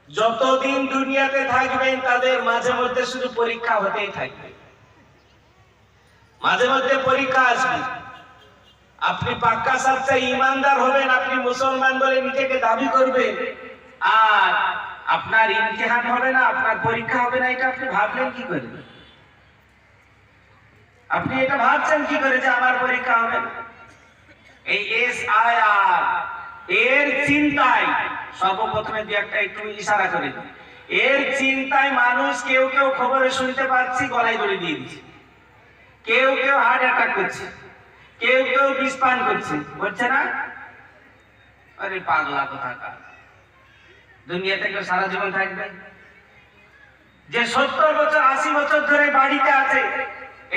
যতদিন দুনিয়াতে থাকবেন তাদের মাঝে মধ্যে শুধু পরীক্ষা হতেই থাকবে, মাঝে মধ্যে পরীক্ষা আসবে। আপনি পাক্কা সাচ্চা ইমানদার হবেন, আপনি মুসলমান বলে নিজেকে দাবি করবেন, আর আপনার ইমতিহান হবে না, আপনার পরীক্ষা হবে না, এটা আপনি ভাবলেন কি করে? আপনি এটা ভাবছেন কি করে যে আমার পরীক্ষা হবে না? এই SIR এর চিন্তায় সর্বপ্রথমে যে একটা একটু ইশারা করে, এর চিন্তায় মানুষ কেউ কেউ খবরে শুনতে পাচ্ছি গলায় দড়ি দিয়ে দিচ্ছে, কেউ কেউ হার্ট অ্যাটাক করছে, কেউ কেউ বিষ পান করছে, বলছে না? আরে পাগলা কোথাকার, দুনিয়াতে কেউ সারা জীবন থাকবে? যে 70 বছর 80 বছর ধরে বাড়িতে আছে,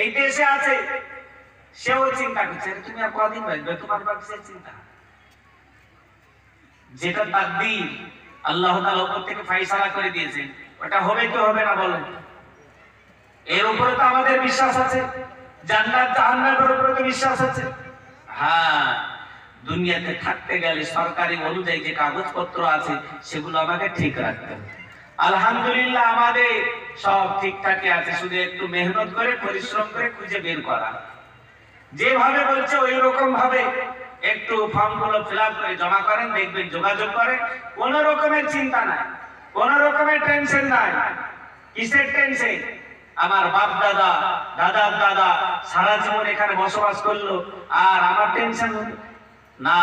এই দেশে আছে, সেও চিন্তা করছে তুমি আর কদিন বাঁচবে, তোমার বাঁচছে চিন্তা। যেটা তাকদীর আল্লাহ তাআলা উপর থেকে ফয়সালা করে দিয়েছেন, ওটা হবে কি হবে না বলেন? এর উপরে তো আমাদের বিশ্বাস আছে, জান্নাত জাহান্নামের উপরে তো বিশ্বাস আছে। হ্যাঁ, দুনিয়াতে থাকতে গেলে সরকারি অনুযায়ী যে কাগজপত্র আছে সেগুলো আমাকে ঠিক রাখতে হবে। আলহামদুলিল্লাহ আমাদের সব ঠিকঠাকই আছে, শুধু একটু মেহনত করে পরিশ্রম করে খুঁজে বের করা। যেভাবে বলছে ওই রকম ভাবে একটু ফর্মগুলো ফিল আপ করে জমা করেন, দেখবেন যোগাযোগ করেন, কোন রকমের চিন্তা নাই, কোন রকমের টেনশন নাই। কিসের টেনশন? আমার বাপ দাদা দাদার দাদা সারা জীবন এখানে বসবাস করলো আর আমার টেনশন হলো না,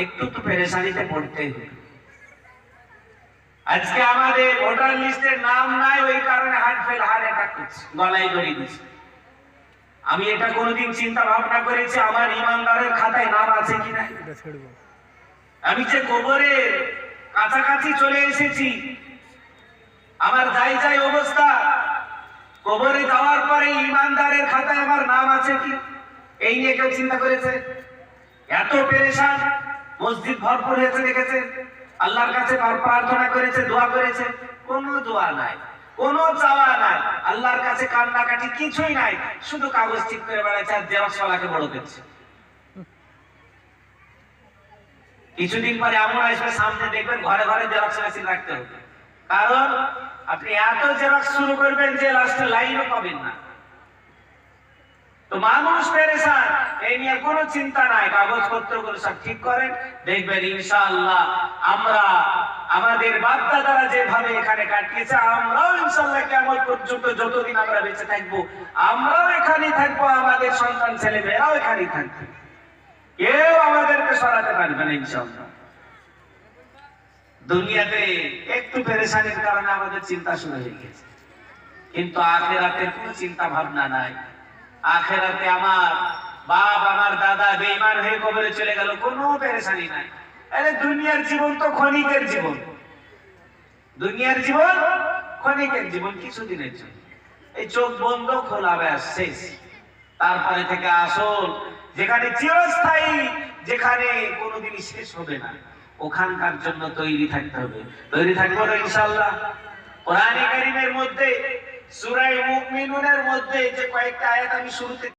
একটু তো পেরেশানিতে পড়তে হবে। আজকে আমাদের ভোটার লিস্টের নাম নাই, ওই কারণে হার্ট অ্যাটাক করছে, গলায় দড়ি দিচ্ছে। আমি এটা কোনোদিন চিন্তা ভাবনা করেছি আমার ইমানদারের খাতায় নাম আছে কিনা? আমি যে কবরের কাছাকাছি চলে এসেছি, আমার যাই যাই অবস্থা, কবরে যাওয়ার পরে ইমানদারের খাতায় আমার নাম আছে কি, এই নিয়ে কেউ চিন্তা করেছে? এত পেরেশান, মসজিদ ভরপুর হয়েছে দেখেছে, আল্লাহর কাছে প্রার্থনা করেছে, দোয়া করেছে, কোনো দোয়া নাই, কোনো চাওয়া নাই, আল্লাহর কাছে কান্নাকাটি কিছুই নাই, শুধু কাগজ ঠিক করে বেড়াচ্ছে আর জেরক্সওয়ালাকে বড় করছে। কিছুদিন পরে এমন আসবে সামনে দেখবেন ঘরে ঘরে জেরক্স মেশিন রাখতে হবে, কারণ আপনি এত জেরক্স শুরু করবেন যে লাস্টে লাইনও পাবেন না। তো মানুষ পেরেশান, এই নিয়ে কোনো চিন্তা নাই, কাগজপত্রগুলো সব ঠিক করেন, দেখবেন ইনশাআল্লাহ আমরা আমাদের বাপ দাদারা যেভাবে এখানে কাটিয়েছে, আমরাও ইনশাআল্লাহ কিয়ামত পর্যন্ত যতদিন আমরা বেঁচে থাকবো আমরাও এখানেই থাকবো, আমাদের সন্তান ছেলে মেয়েরাও এখানেই থাকবে, কেউ আমাদেরকে সরাতে পারবে না ইনশাআল্লাহ। দুনিয়াতে একটু পেরেশানির কারণে আমাদের চিন্তা শুরু হয়ে গেছে, কিন্তু আখিরাতের কোনো চিন্তা ভাবনা নাই। আখিরাতে আমার বাপ আমার দাদা বেঈমান হয়ে কবরে চলে গেল, কোনো পেরেশানি নাই। আরে দুনিয়ার জীবন তো ক্ষণিকের জীবন, দুনিয়ার জীবন ক্ষণিকের জীবন, কিছুদিনের জন্য। এই চোখ বন্ধ খোলা ব্যাস শেষ, তারপরে থেকে আসল যেখানে চিরস্থায়ী, যেখানে কোনোদিনই শেষ হবে না, ওখানকার জন্য তৈরি থাকতে হবে। তৈরি থাকবো না ইনশাআল্লাহ। কোরআনে কারীমের মধ্যে সূরা মুমিনুনের মধ্যে যে কয়েকটা আয়াত আমি শুরুতে